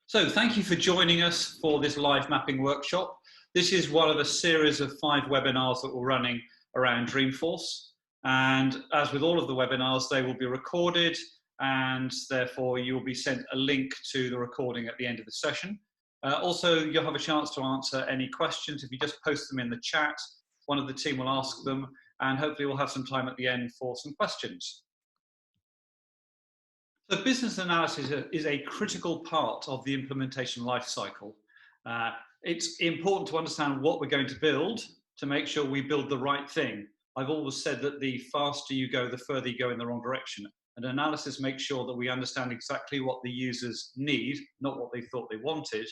So thank you for joining us for this live mapping workshop. This is one of a series of 5 webinars that we're running around Dreamforce. And as with all of the webinars, they will be recorded and therefore you'll be sent a link to the recording at the end of the session. Also, you'll have a chance to answer any questions. If you just post them in the chat, one of the team will ask them, and hopefully we'll have some time at the end for some questions. So business analysis is a critical part of the implementation lifecycle. It's important to understand what we're going to build to make sure we build the right thing. I've always said that the faster you go, the further you go in the wrong direction. And analysis makes sure that we understand exactly what the users need, not what they thought they wanted,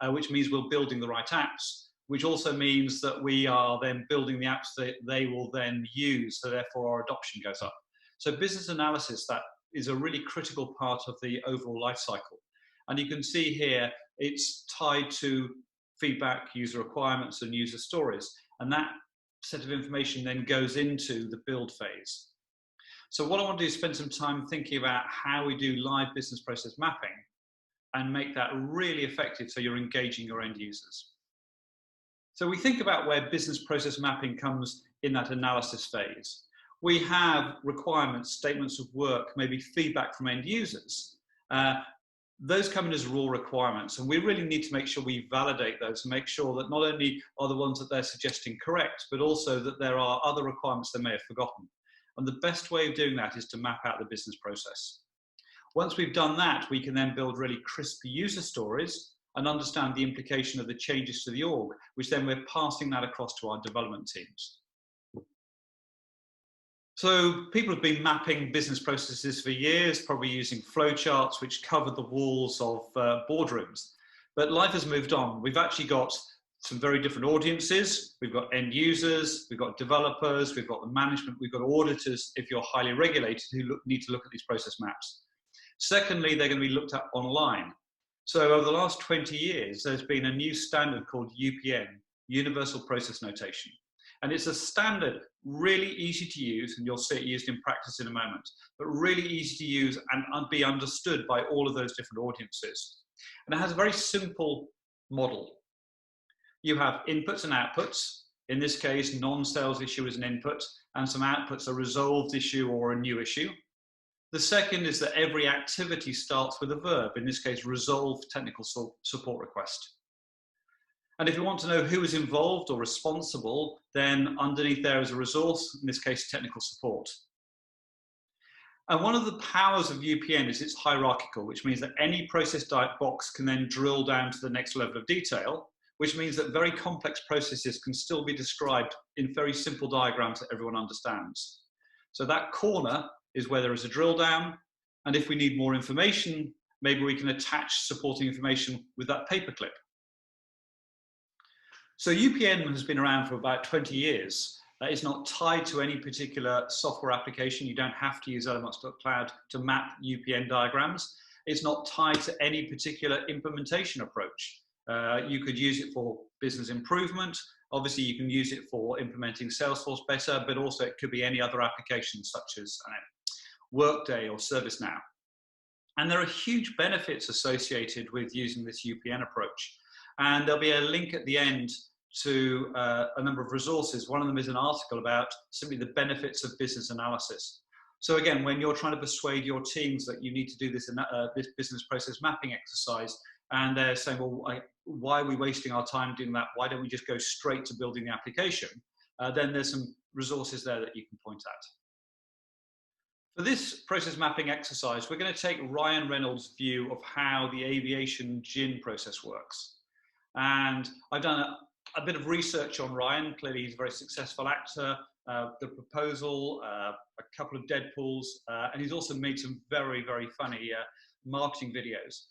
which means we're building the right apps, which also means that we are then building the apps that they will then use, so therefore our adoption goes up. So business analysis, that is a really critical part of the overall life cycle. And you can see here, it's tied to feedback, user requirements, and user stories. And that set of information then goes into the build phase. So what I want to do is spend some time thinking about how we do live business process mapping and make that really effective so you're engaging your end users. So we think about where business process mapping comes in that analysis phase. We have requirements, statements of work, maybe feedback from end users. Those come in as raw requirements, and we really need to make sure we validate those and make sure that not only are the ones that they're suggesting correct, but also that there are other requirements they may have forgotten. And the best way of doing that is to map out the business process. Once we've done that, we can then build really crisp user stories and understand the implication of the changes to the org, which then we're passing that across to our development teams. So people have been mapping business processes for years, probably using flowcharts which cover the walls of boardrooms. But life has moved on. We've actually got some very different audiences. We've got end users, we've got developers, we've got the management, we've got auditors, if you're highly regulated, who need to look at these process maps. Secondly, they're going to be looked at online. So over the last 20 years, there's been a new standard called UPN, Universal Process Notation. And it's a standard, really easy to use, and you'll see it used in practice in a moment, but really easy to use and be understood by all of those different audiences. And it has a very simple model. You have inputs and outputs. In this case, non-sales issue is an input, and some outputs, a resolved issue or a new issue. The second is that every activity starts with a verb, in this case, resolve technical support request. And if you want to know who is involved or responsible, then underneath there is a resource, in this case, technical support. And one of the powers of UPN is it's hierarchical, which means that any process box can then drill down to the next level of detail, which means that very complex processes can still be described in very simple diagrams that everyone understands. So that corner is where there is a drill down. And if we need more information, maybe we can attach supporting information with that paperclip. So UPN has been around for about 20 years. It's not tied to any particular software application. You don't have to use Elements.cloud to map UPN diagrams. It's not tied to any particular implementation approach. You could use it for business improvement. Obviously, you can use it for implementing Salesforce better, but also it could be any other application such as Workday or ServiceNow. And there are huge benefits associated with using this UPN approach. And there'll be a link at the end to a number of resources. One of them is an article about simply the benefits of business analysis. So again, when you're trying to persuade your teams that you need to do this business process mapping exercise, and they're saying, well, why are we wasting our time doing that? Why don't we just go straight to building the application? Then there's some resources there that you can point at. For this process mapping exercise, we're going to take Ryan Reynolds' view of how the aviation gin process works. And I've done a bit of research on Ryan. Clearly, he's a very successful actor. The Proposal, a couple of Deadpools, and he's also made some very, very funny marketing videos.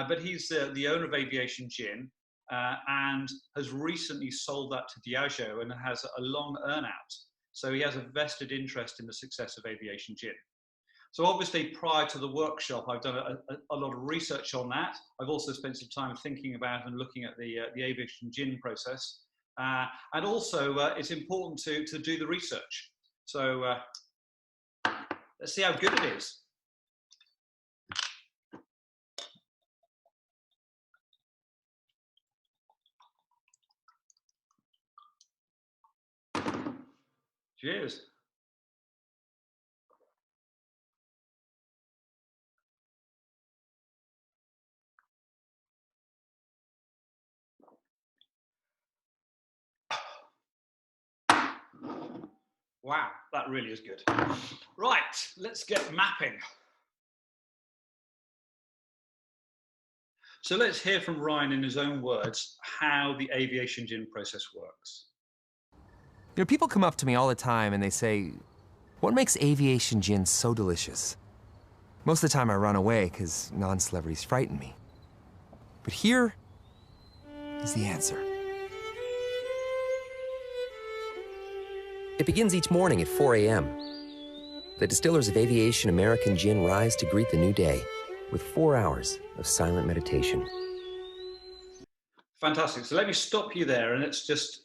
But he's the owner of Aviation Gin and has recently sold that to Diageo and has a long earn-out. So he has a vested interest in the success of Aviation Gin. So obviously, prior to the workshop, I've done a lot of research on that. I've also spent some time thinking about and looking at the aviation gin process. And also, it's important to do the research. So let's see how good it is. Cheers. Wow, that really is good. Right, let's get mapping. So let's hear from Ryan in his own words how the aviation gin process works. You know, people come up to me all the time and they say, what makes aviation gin so delicious? Most of the time I run away because non-celebrities frighten me. But here is the answer. It begins each morning at 4 a.m. The distillers of Aviation American Gin rise to greet the new day with 4 hours of silent meditation. Fantastic. So let me stop you there and let's just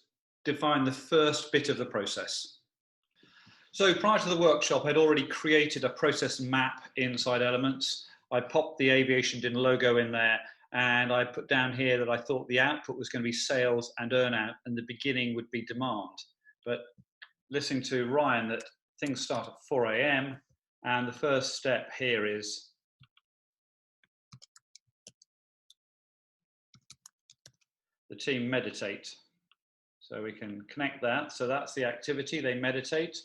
define the first bit of the process. So prior to the workshop, I'd already created a process map inside Elements. I popped the Aviation Gin logo in there, and I put down here that I thought the output was going to be sales and earn out, and the beginning would be demand. But listening to Ryan, that things start at 4 a.m. and the first step here is the team meditate. So we can connect that. So that's the activity, they meditate.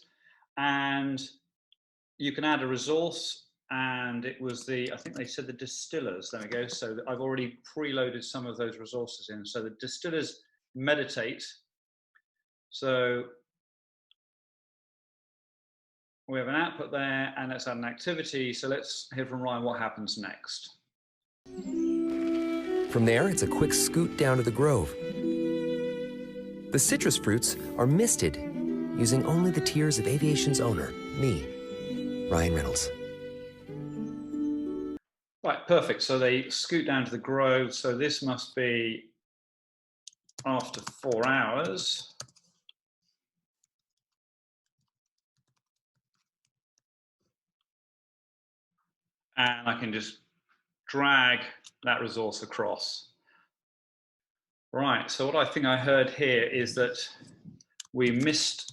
And you can add a resource, and it was I think they said the distillers, there we go. So I've already preloaded some of those resources in. So the distillers meditate. So we have an output there, and let's add an activity. So let's hear from Ryan what happens next. From there, it's a quick scoot down to the grove. The citrus fruits are misted using only the tears of aviation's owner, me, Ryan Reynolds. Right, perfect. So they scoot down to the grove. So this must be after 4 hours. And I can just drag that resource across. Right, so what I think I heard here is that we missed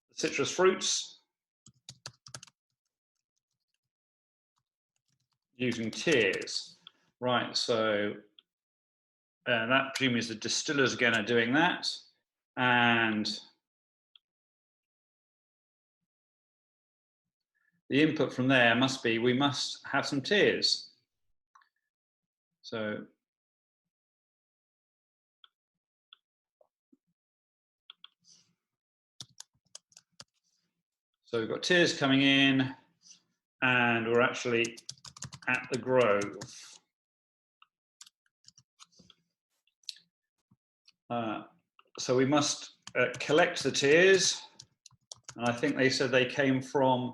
the citrus fruits using tears. Right, so that presumably is the distillers again are doing that. And the input from there must be, we must have some tears. So we've got tears coming in, and we're actually at the grove. So we must collect the tears, and I think they said they came from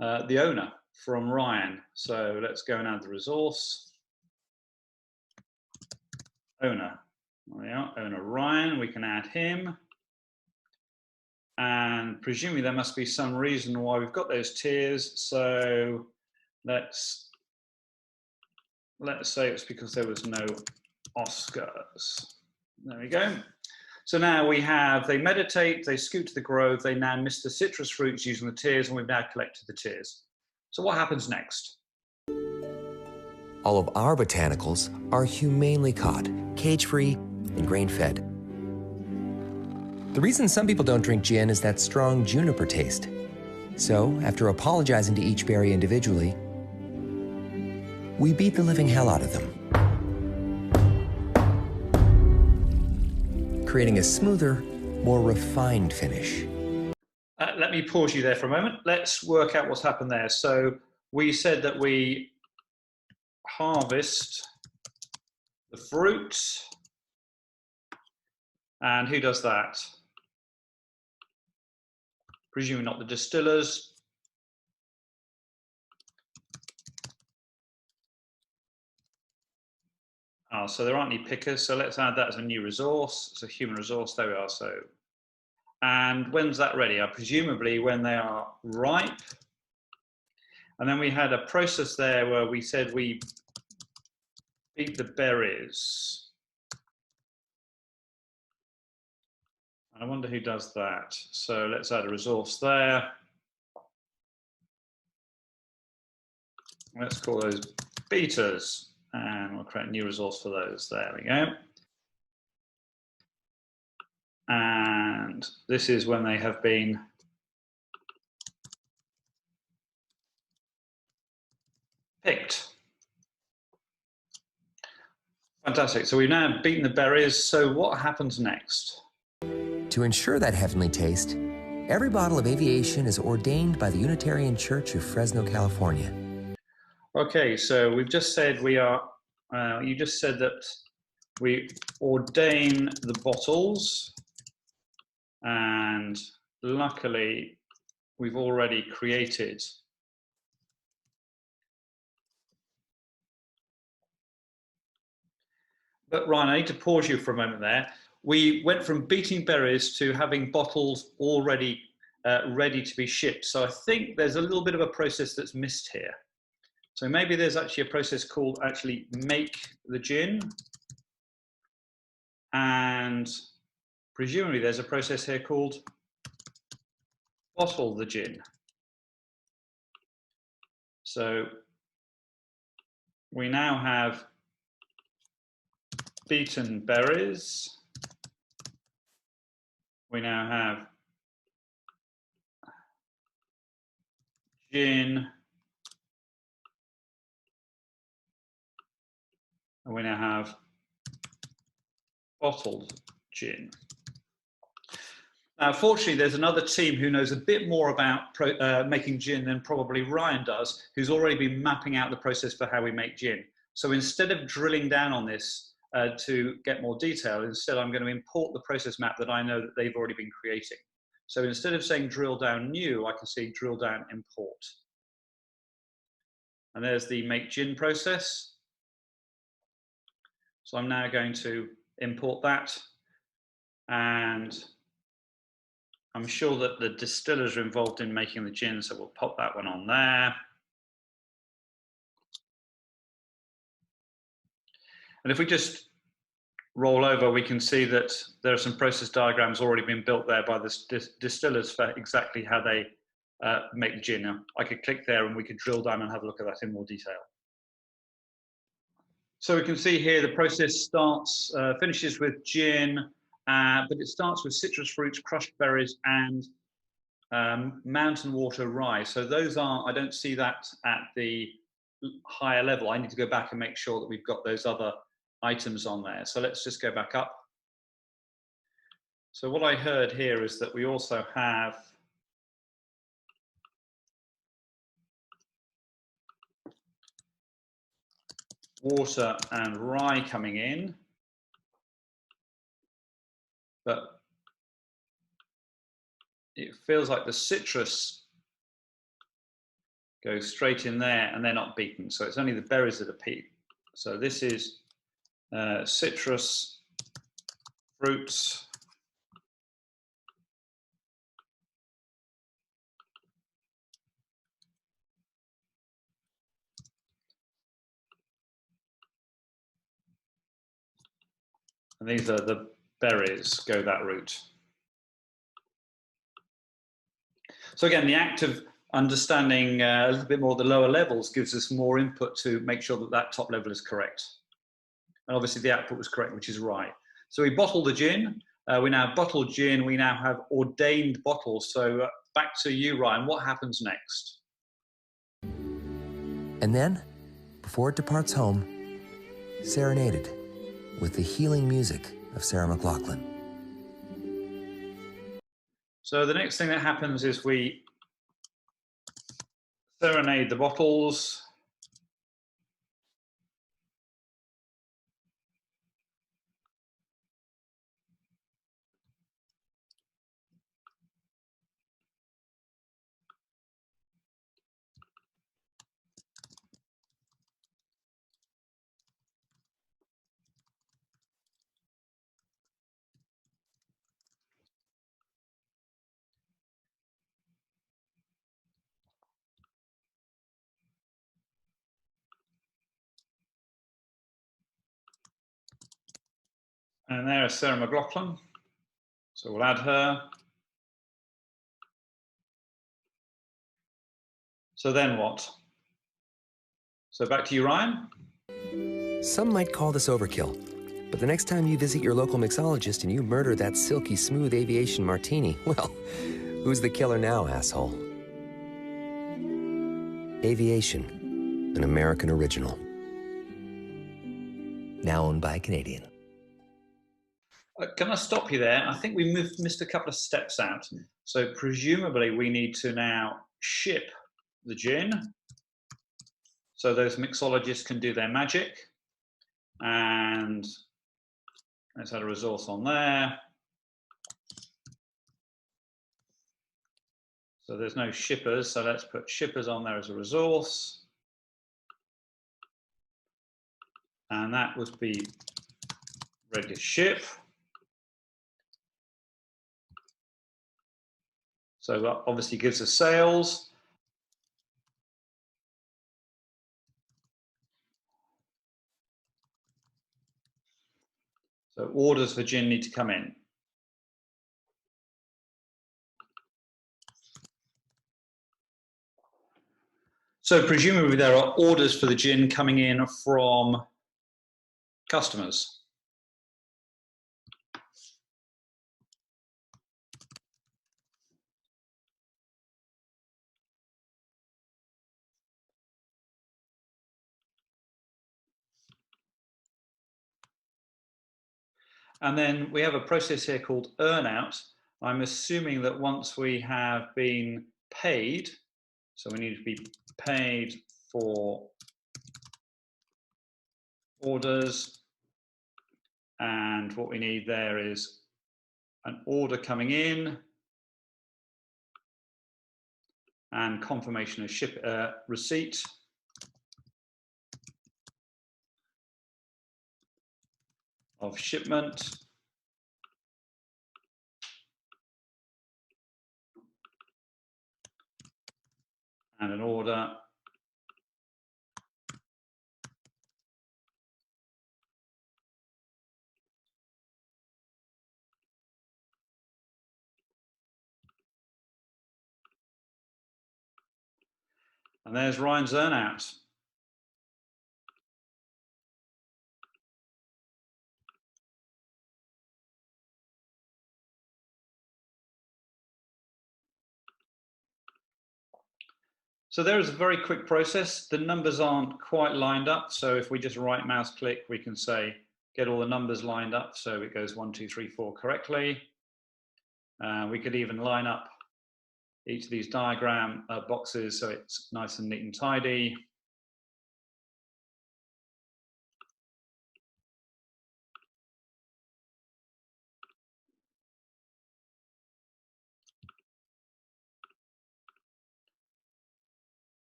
the owner, from Ryan. So let's go and add the resource. Owner, there we are, owner Ryan, we can add him. And presumably there must be some reason why we've got those tiers. So let's say it's because there was no Oscars. There we go. So now we have, they meditate, they scoot to the grove, they now miss the citrus fruits using the tears, and we've now collected the tears. So what happens next? All of our botanicals are humanely caught, cage-free, and grain-fed. The reason some people don't drink gin is that strong juniper taste. So, after apologizing to each berry individually, we beat the living hell out of them, creating a smoother, more refined finish. Let me pause you there for a moment. Let's work out what's happened there. So we said that we harvest the fruit, and who does that? Presumably not the distillers. Oh, so there aren't any pickers, so let's add that as a new resource. It's a human resource, there we are. So, and when's that ready? Presumably when they are ripe. And then we had a process there where we said we beat the berries. I wonder who does that. So let's add a resource there. Let's call those betas, and we'll create a new resource for those. There we go. And this is when they have been picked. Fantastic. So we've now beaten the berries. So what happens next? To ensure that heavenly taste, every bottle of aviation is ordained by the Unitarian Church of Fresno, California. Okay, so we've just said we are, you just said that we ordain the bottles, and luckily we've already created But Ryan, I need to pause you for a moment there. We went from beating berries to having bottles already ready to be shipped. So I think there's a little bit of a process that's missed here. So maybe there's actually a process called actually make the gin. And presumably there's a process here called bottle the gin. So we now have beaten berries. We now have gin. And we now have bottled gin. Now, fortunately, there's another team who knows a bit more about making gin than probably Ryan does, who's already been mapping out the process for how we make gin. So instead of drilling down on this to get more detail, instead I'm going to import the process map that I know that they've already been creating. So instead of saying drill down new, I can see drill down import. And there's the make gin process. So I'm now going to import that, and I'm sure that the distillers are involved in making the gin, so we'll pop that one on there. And if we just roll over, we can see that there are some process diagrams already been built there by the distillers for exactly how they make the gin. Now, I could click there and we could drill down and have a look at that in more detail. So we can see here the process starts, finishes with gin, but it starts with citrus fruits, crushed berries, and mountain water rye. So those are, I don't see that at the higher level. I need to go back and make sure that we've got those other items on there. So let's just go back up. So what I heard here is that we also have water and rye coming in, but it feels like the citrus goes straight in there and they're not beaten. So it's only the berries that are beaten. So this is citrus fruits. And these are the berries, go that route. So again, the act of understanding a little bit more the lower levels gives us more input to make sure that that top level is correct. And obviously the output was correct, which is right. So we bottle the gin. We now bottle gin. We now have ordained bottles. So back to you, Ryan. What happens next? And then, before it departs home, serenaded with the healing music of Sarah McLachlan. So the next thing that happens is we serenade the bottles. And there is Sarah McLachlan. So we'll add her. So then what? So back to you, Ryan. Some might call this overkill, but the next time you visit your local mixologist and you murder that silky smooth aviation martini, well, who's the killer now, asshole? Aviation, an American original. Now owned by a Canadian. Can I stop you there? I think we missed a couple of steps out. So presumably we need to now ship the gin so those mixologists can do their magic. And let's add a resource on there. So there's no shippers, so let's put shippers on there as a resource. And that would be ready to ship. So that obviously gives us sales. So orders for gin need to come in. So presumably there are orders for the gin coming in from customers. And then we have a process here called earnout. I'm assuming that once we have been paid, so we need to be paid for orders, and what we need there is an order coming in and confirmation of receipt. Of shipment. And an order. And there's Ryan's earnout. So there is a very quick process. The numbers aren't quite lined up. So if we just right mouse click, we can say, get all the numbers lined up. So it goes 1, 2, 3, 4 correctly. We could even line up each of these diagram boxes so it's nice and neat and tidy.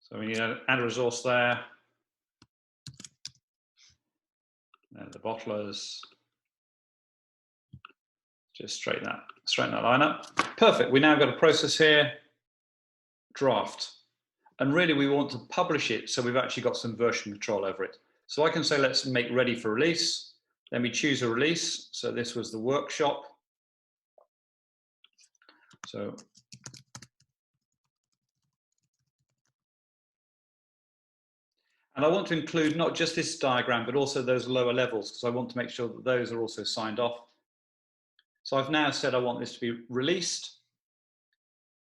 So we need to add a resource there. The bottlers. Just straighten that line up. Perfect. We now got a process here. Draft. And really we want to publish it so we've actually got some version control over it. So I can say let's make ready for release. Then we choose a release. So this was the workshop. So and I want to include not just this diagram, but also those lower levels, because I want to make sure that those are also signed off. So I've now said I want this to be released.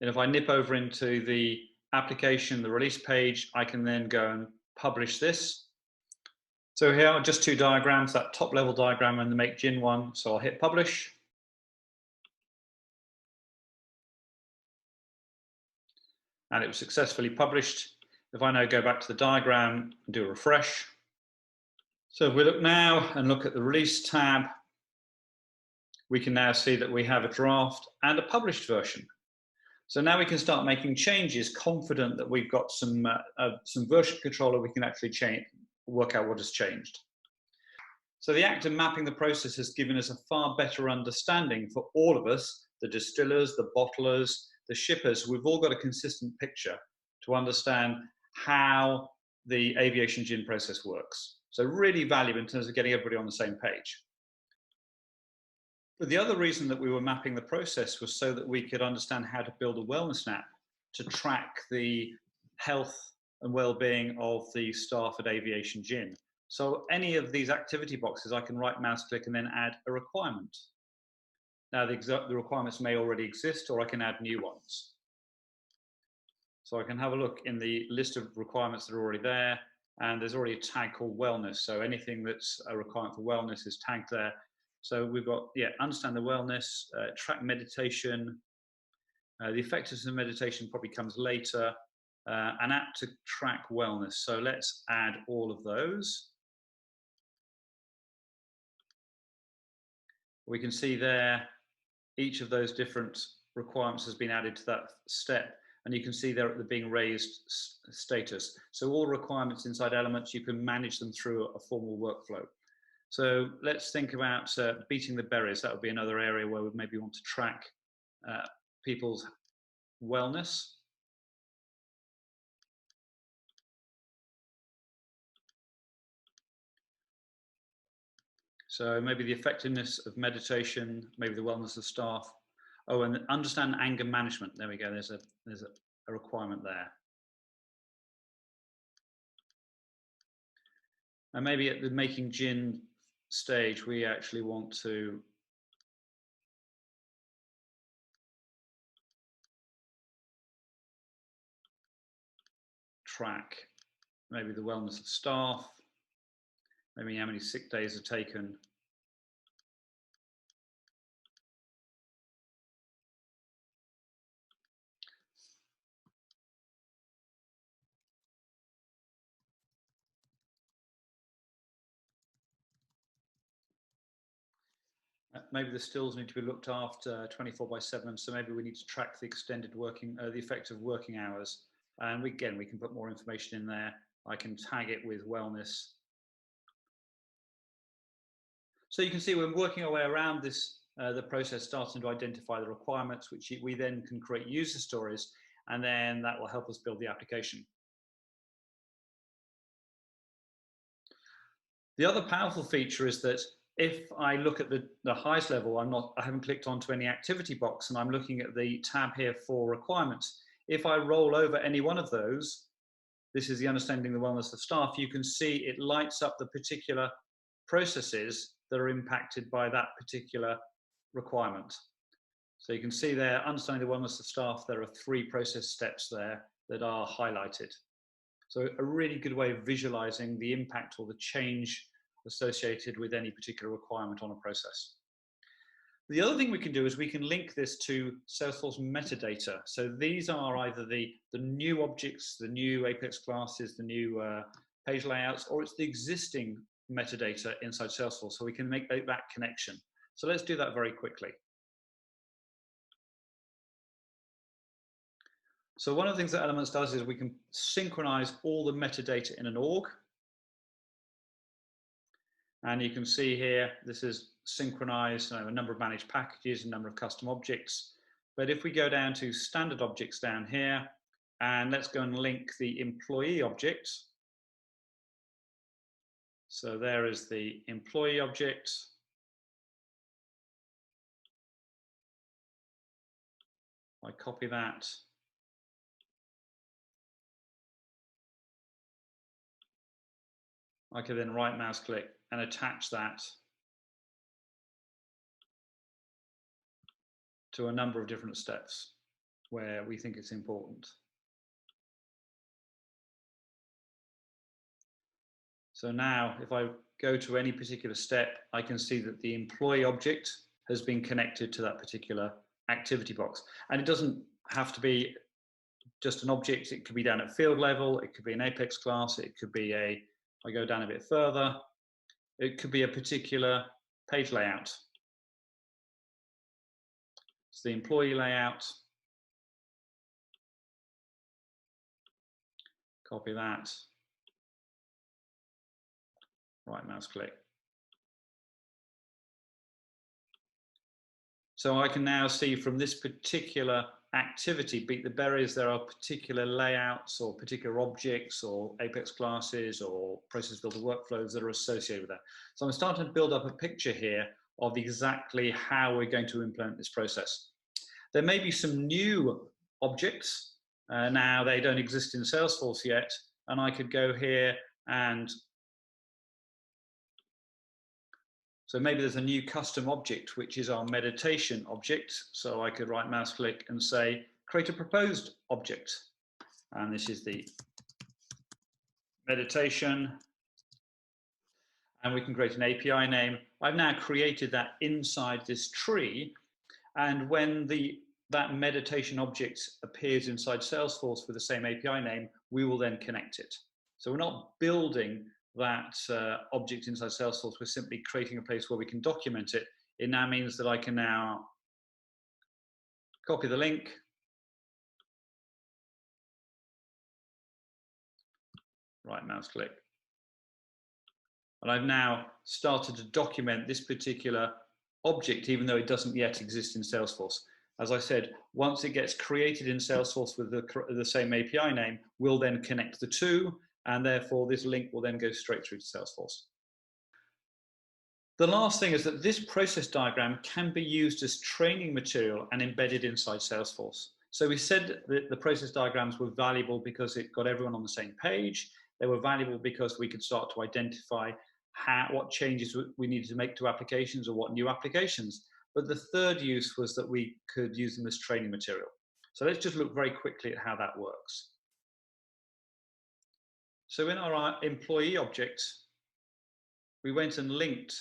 And if I nip over into the application, the release page, I can then go and publish this. So here are just two diagrams, that top level diagram and the make gin one. So I'll hit publish. And it was successfully published. If I now go back to the diagram and do a refresh. So if we look now and look at the release tab, we can now see that we have a draft and a published version. So now we can start making changes, confident that we've got some version control, we can actually work out what has changed. So the act of mapping the process has given us a far better understanding for all of us, the distillers, the bottlers, the shippers. We've all got a consistent picture to understand how the aviation gin process works. So really valuable in terms of getting everybody on the same page. But the other reason that we were mapping the process was so that we could understand how to build a wellness app to track the health and well-being of the staff at Aviation Gin. So any of these activity boxes, I can right mouse click and then add a requirement. Now the requirements may already exist, or I can add new ones. So I can have a look in the list of requirements that are already there, and there's already a tag called wellness. So anything that's a requirement for wellness is tagged there. So we've got, understand the wellness, track meditation. The effectiveness of meditation probably comes later. An app to track wellness. So let's add all of those. We can see there, each of those different requirements has been added to that step. And you can see there at the being raised status. So all requirements inside Elements, you can manage them through a formal workflow. So let's think about beating the berries. That would be another area where we maybe want to track people's wellness. So maybe the effectiveness of meditation, maybe the wellness of staff. Oh, and understand anger management. There we go. There's a requirement there. And maybe at the making gin stage, we actually want to track maybe the wellness of staff, maybe how many sick days are taken. Maybe the stills need to be looked after 24/7, so maybe we need to track the extended working, the effective working hours. And we can put more information in there. I can tag it with wellness. So you can see we're working our way around this, the process, starting to identify the requirements, which we then can create user stories, and then that will help us build the application. The other powerful feature is that if I look at the highest level, I haven't clicked onto any activity box, and I'm looking at the tab here for requirements. If I roll over any one of those, this is the understanding the wellness of staff, you can see it lights up the particular processes that are impacted by that particular requirement. So you can see there, understanding the wellness of staff, there are 3 process steps there that are highlighted. So a really good way of visualizing the impact or the change associated with any particular requirement on a process. The other thing we can do is we can link this to Salesforce metadata. So these are either the new objects, the new Apex classes, the new page layouts, or it's the existing metadata inside Salesforce. So we can make that connection. So let's do that very quickly. So one of the things that Elements does is we can synchronize all the metadata in an org. And you can see here, this is synchronized, a number of managed packages, a number of custom objects. But if we go down to standard objects down here, and let's go and link the employee object. So there is the employee object. I copy that. I can then right mouse click and attach that to a number of different steps where we think it's important. So now if I go to any particular step, I can see that the employee object has been connected to that particular activity box. And it doesn't have to be just an object. It could be down at field level. It could be an Apex class. It could be if I go down a bit further, it could be a particular page layout. It's the employee layout. Copy that. Right mouse click. So I can now see from this particular activity, Beat the Berries, there are particular layouts or particular objects or Apex classes or process builder workflows that are associated with that. So I'm starting to build up a picture here of exactly how we're going to implement this process. There may be some new objects. Now they don't exist in Salesforce yet, and I could go here and so maybe there's a new custom object, which is our meditation object. So I could right mouse click and say, create a proposed object. And this is the meditation. And we can create an API name. I've now created that inside this tree. And when that meditation object appears inside Salesforce with the same API name, we will then connect it. So we're not building that object inside Salesforce, we're simply creating a place where we can document it. It now means that I can now copy the link, right mouse click, and I've now started to document this particular object, even though it doesn't yet exist in Salesforce. As I said, once it gets created in Salesforce with the same API name, we'll then connect the two, and therefore this link will then go straight through to Salesforce. The last thing is that this process diagram can be used as training material and embedded inside Salesforce. So we said that the process diagrams were valuable because it got everyone on the same page. They were valuable because we could start to identify what changes we needed to make to applications or what new applications. But the third use was that we could use them as training material. So let's just look very quickly at how that works. So in our employee object, we went and linked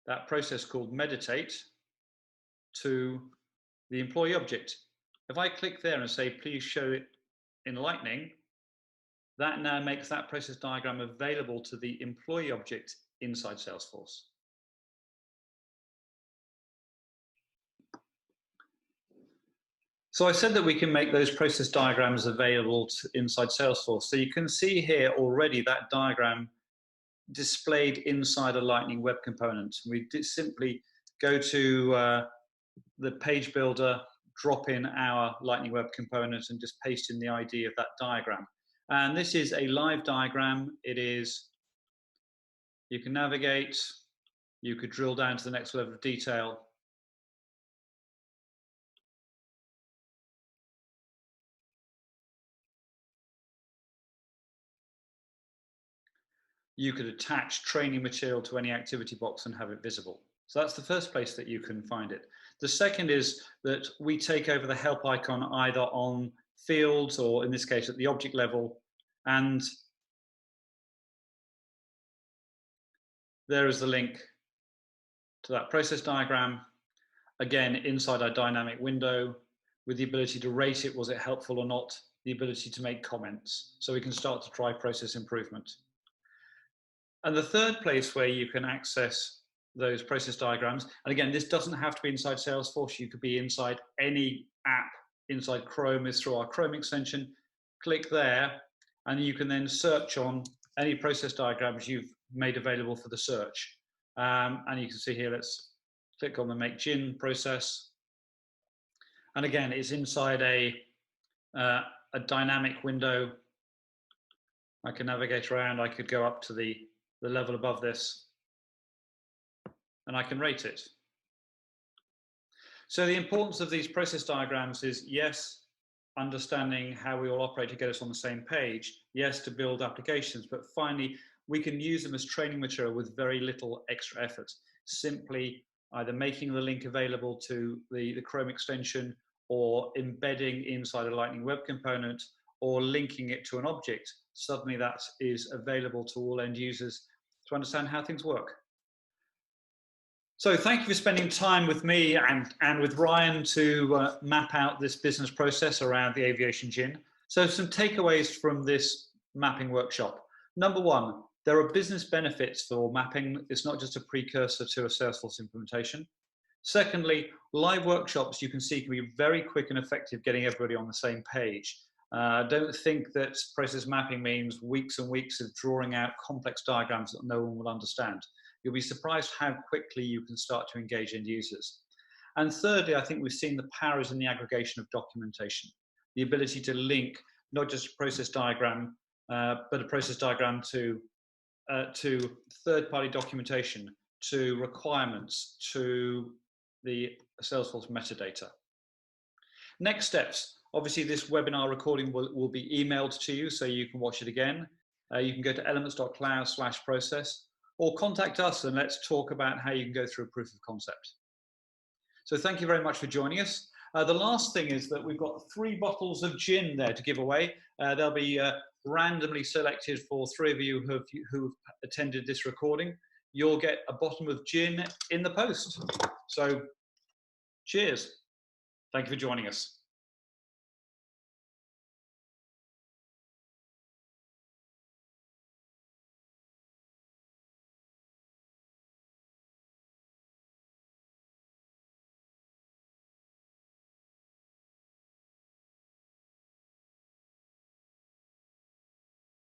that process called meditate to the employee object. If I click there and say, please show it in Lightning, that now makes that process diagram available to the employee object inside Salesforce. So I said that we can make those process diagrams available inside Salesforce. So you can see here already that diagram displayed inside a Lightning Web Component. We simply go to the page builder, drop in our Lightning Web Component and just paste in the ID of that diagram. And this is a live diagram. It is, you can navigate, you could drill down to the next level of detail. You could attach training material to any activity box and have it visible. So that's the first place that you can find it. The second is that we take over the help icon either on fields or in this case at the object level, and there is the link to that process diagram. Again, inside our dynamic window with the ability to rate it, was it helpful or not, the ability to make comments. So we can start to try process improvement. And the third place where you can access those process diagrams, and again, this doesn't have to be inside Salesforce, you could be inside any app, inside Chrome is through our Chrome extension. Click there, and you can then search on any process diagrams you've made available for the search. And you can see here, let's click on the Make Gin process. And again, it's inside a dynamic window. I can navigate around, I could go up to the level above this, and I can rate it. So the importance of these process diagrams is, yes, understanding how we all operate to get us on the same page, yes, to build applications, but finally, we can use them as training material with very little extra effort. Simply either making the link available to the Chrome extension, or embedding inside a Lightning Web Component, or linking it to an object. Suddenly that is available to all end users to understand how things work. So thank you for spending time with me and with Ryan to map out this business process around the aviation gin. So some takeaways from this mapping workshop. Number one, there are business benefits for mapping. It's not just a precursor to a Salesforce implementation. Secondly, live workshops you can see can be very quick and effective getting everybody on the same page. Don't think that process mapping means weeks and weeks of drawing out complex diagrams that no one will understand. You'll be surprised how quickly you can start to engage end users. And thirdly, I think we've seen the powers in the aggregation of documentation, the ability to link not just a process diagram, but a process diagram to third-party documentation, to requirements, to the Salesforce metadata. Next steps. Obviously, this webinar recording will be emailed to you, so you can watch it again. You can go to elements.cloud/process, or contact us and let's talk about how you can go through a proof of concept. So thank you very much for joining us. The last thing is that we've got 3 bottles of gin there to give away. They'll be randomly selected for 3 of you who've attended this recording. You'll get a bottle of gin in the post. So cheers. Thank you for joining us.